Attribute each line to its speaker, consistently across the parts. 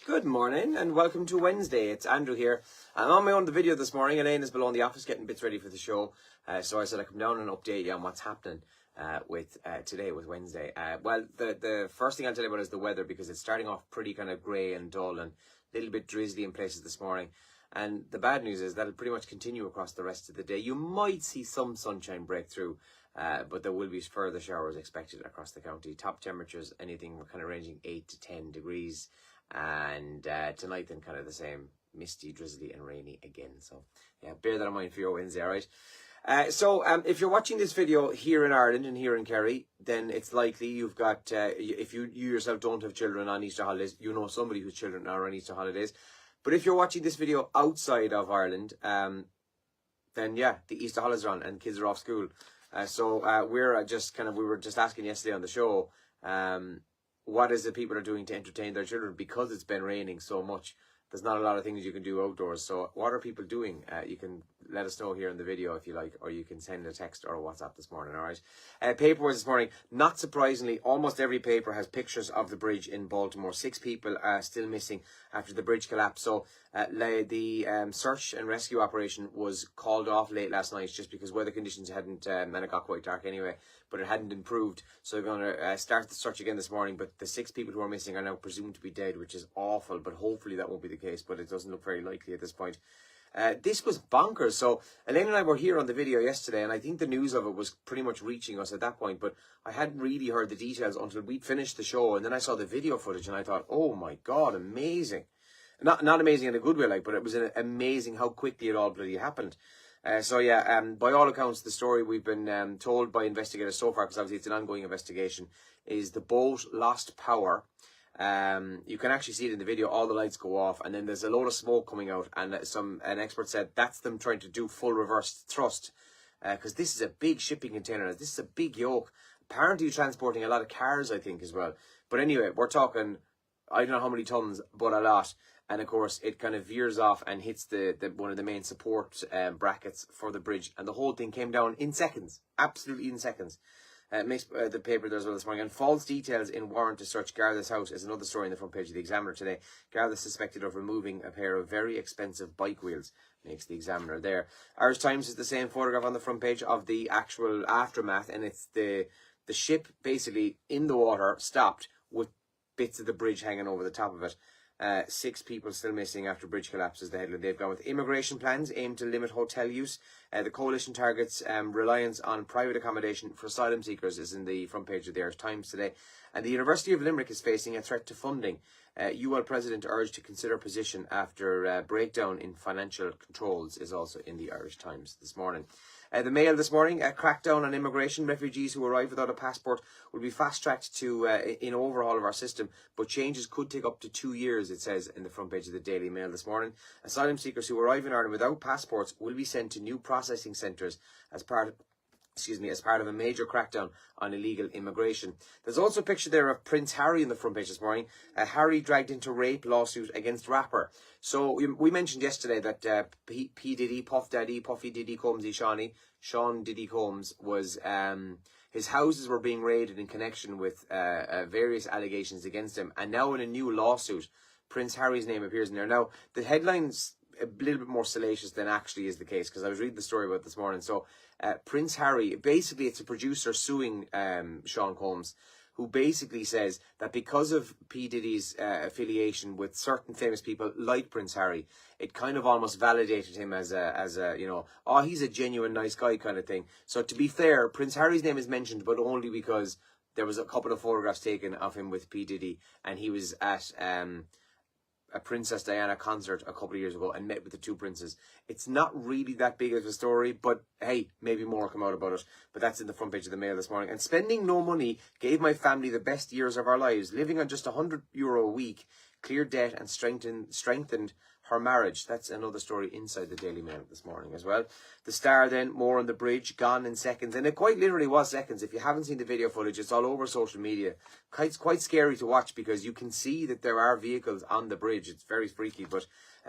Speaker 1: Good morning and welcome to Wednesday. It's Andrew here. I'm on my own the video this morning. Elaine is below in the office getting bits ready for the show. So I said I'd come down and update you on what's happening with today, with Wednesday. Well, the first thing I'll tell you about is the weather, because it's starting off pretty kind of grey and dull and a little bit drizzly in places this morning. And the bad news is that'll pretty much continue across the rest of the day. You might see some sunshine break through, but there will be further showers expected across the county. Top temperatures, anything kind of ranging 8 to 10 degrees. And tonight then kind of the same, misty, drizzly and rainy again. So yeah, bear that in mind for your Wednesday, all right? So if you're watching this video here in Ireland and here in Kerry, then it's likely you've got, if you yourself don't have children on Easter holidays, you know somebody whose children are on Easter holidays. But if you're watching this video outside of Ireland, then yeah, the Easter holidays are on and kids are off school. So we were just asking yesterday on the show, what is it people are doing to entertain their children, because it's been raining so much. There's not a lot of things you can do outdoors. So what are people doing? You can let us know here in the video if you like, or you can send a text or a WhatsApp this morning, all right? Paper this morning, not surprisingly, almost every paper has pictures of the bridge in Baltimore. 6 people are still missing after the bridge collapse. So the search and rescue operation was called off late last night just because weather conditions hadn't, and it got quite dark anyway, but it hadn't improved. So we're going to start the search again this morning, but the 6 people who are missing are now presumed to be dead, which is awful, but hopefully that won't be the case, but it doesn't look very likely at this point. This was bonkers. So Elaine and I were here on the video yesterday, and I think the news of it was pretty much reaching us at that point, but I hadn't really heard the details until we'd finished the show, and then I saw the video footage and I thought, oh my God, amazing. Not amazing in a good way, like, but it was amazing how quickly it all bloody happened. So yeah, by all accounts, the story we've been told by investigators so far, because obviously it's an ongoing investigation, is the boat lost power. You can actually see it in the video. All the lights go off, and then there's a load of smoke coming out, and an expert said that's them trying to do full reverse thrust, because this is a big shipping container. This is a big yoke. Apparently transporting a lot of cars, I think, as well. But anyway, we're talking, I don't know how many tons, but a lot. And of course, it kind of veers off and hits the one of the main support brackets for the bridge, and the whole thing came down in seconds, absolutely in seconds. Makes the paper there as well this morning. And false details in warrant to search Garda's house is another story on the front page of the Examiner today. Garda suspected of removing a pair of very expensive bike wheels, makes the Examiner there. Irish Times is the same photograph on the front page of the actual aftermath, and it's the ship basically in the water, stopped with bits of the bridge hanging over the top of it. 6 people still missing after bridge collapses, the headline. They've gone with immigration plans aim to limit hotel use. The coalition targets reliance on private accommodation for asylum seekers is in the front page of the Irish Times today. And the University of Limerick is facing a threat to funding. UL President urged to consider position after breakdown in financial controls is also in the Irish Times this morning. The Mail this morning, a crackdown on immigration. Refugees who arrive without a passport will be fast-tracked to in overhaul of our system, but changes could take up to 2 years, it says in the front page of the Daily Mail this morning. Asylum seekers who arrive in Ireland without passports will be sent to new processing centres as part of a major crackdown on illegal immigration. There's also a picture there of Prince Harry in the front page this morning. Harry dragged into rape lawsuit against rapper. So we mentioned yesterday that P. Diddy, Puff Daddy, Puffy Diddy Combsy Sean Diddy Combs was, his houses were being raided in connection with various allegations against him. And now in a new lawsuit, Prince Harry's name appears in there. Now, the headline's a little bit more salacious than actually is the case, because I was reading the story about it this morning. So Prince Harry, basically it's a producer suing Sean Combs, who basically says that because of P. Diddy's affiliation with certain famous people like Prince Harry, it kind of almost validated him as a you know, oh, he's a genuine nice guy kind of thing. So to be fair, Prince Harry's name is mentioned, but only because there was a couple of photographs taken of him with P. Diddy, and he was at a Princess Diana concert a couple of years ago and met with the 2 princes. It's not really that big of a story, but hey, maybe more come out about it. But that's in the front page of the Mail this morning. And spending no money gave my family the best years of our lives. Living on just €100 a week, cleared debt and strengthened her marriage. That's another story inside the Daily Mail this morning as well. The Star then, more on the bridge, gone in seconds. And it quite literally was seconds. If you haven't seen the video footage, it's all over social media. It's quite scary to watch because you can see that there are vehicles on the bridge. It's very freaky, but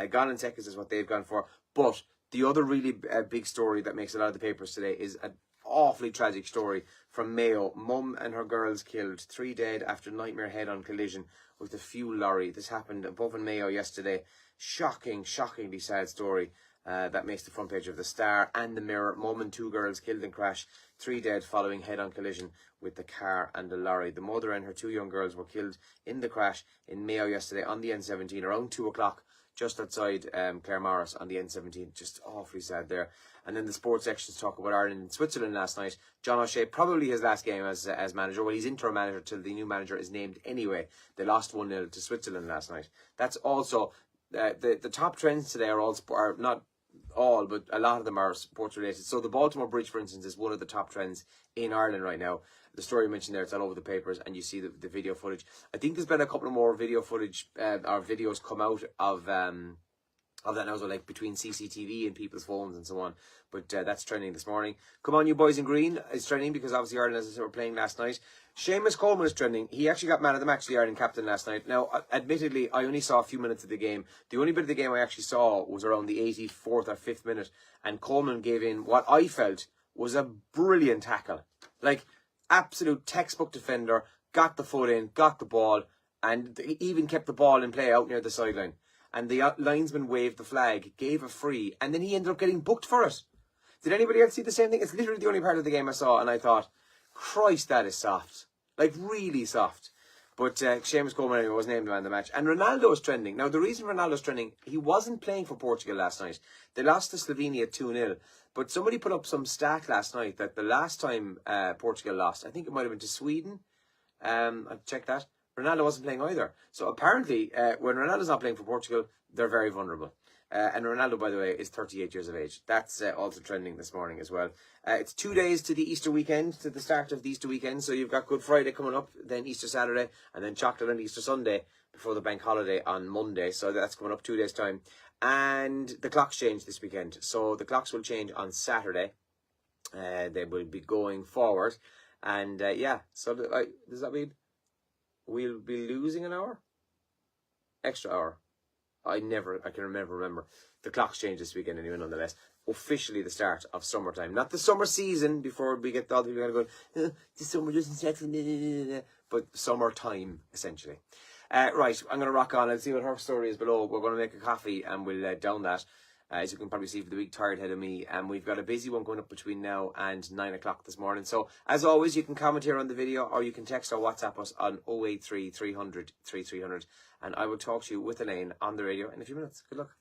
Speaker 1: gone in seconds is what they've gone for. But the other really big story that makes a lot of the papers today is an awfully tragic story from Mayo. Mum and her girls killed, 3 dead after nightmare head-on collision with a fuel lorry. This happened above in Mayo yesterday. Shockingly sad story. That makes the front page of the Star and the Mirror. Mum and 2 girls killed in crash, 3 dead following head-on collision with the car and the lorry. The mother and her 2 young girls were killed in the crash in Mayo yesterday on the N17 around 2 o'clock, just outside Claremorris on the N17. Just awfully sad there. And then the sports sections talk about Ireland and Switzerland last night. John O'Shea, probably his last game as manager. Well, he's interim manager till the new manager is named anyway. They lost 1-0 to Switzerland last night. That's also the top trends today are not all, but a lot of them are sports related. So the Baltimore Bridge, for instance, is one of the top trends in Ireland right now. The story you mentioned there, it's all over the papers, and you see the video footage. I think there's been a couple of more video footage or videos come out of that now, so like between CCTV and people's phones and so on. But that's trending this morning. Come on, you boys in green is trending because obviously Ireland, as I said, were playing last night. Seamus Coleman is trending. He actually got man of the match, the Ireland captain, last night. Now, admittedly, I only saw a few minutes of the game. The only bit of the game I actually saw was around the 84th or 5th minute, and Coleman gave in what I felt was a brilliant tackle. Like, absolute textbook defender, got the foot in, got the ball, and even kept the ball in play out near the sideline. And the linesman waved the flag, gave a free, and then he ended up getting booked for it. Did anybody else see the same thing? It's literally the only part of the game I saw, and I thought, Christ, that is soft. Like, really soft. But Seamus Coleman anyway was named man of the match. And Ronaldo is trending. Now, the reason Ronaldo's trending, he wasn't playing for Portugal last night. They lost to Slovenia 2-0. But somebody put up some stat last night that the last time Portugal lost, I think it might have been to Sweden. I'll check that. Ronaldo wasn't playing either. So apparently, when Ronaldo's not playing for Portugal, they're very vulnerable. And Ronaldo, by the way, is 38 years of age. That's also trending this morning as well. It's 2 days to the Easter weekend, to the start of the Easter weekend. So you've got Good Friday coming up, then Easter Saturday, and then Chocolate and Easter Sunday before the bank holiday on Monday. So that's coming up 2 days' time. And the clocks change this weekend. So the clocks will change on Saturday. They will be going forward. And yeah, so does that mean we'll be losing an hour? Extra hour. I can never remember. The clocks change this weekend anyway, nonetheless. Officially the start of summertime. Not the summer season before we get all the people going, the summer doesn't start, but summertime, essentially. Right, I'm going to rock on. Let's see what her story is below. We're going to make a coffee and we'll down that. As you can probably see for the big tired head of me. And we've got a busy one going up between now and 9 o'clock this morning. So, as always, you can comment here on the video or you can text or WhatsApp us on 083 300 3300. And I will talk to you with Elaine on the radio in a few minutes. Good luck.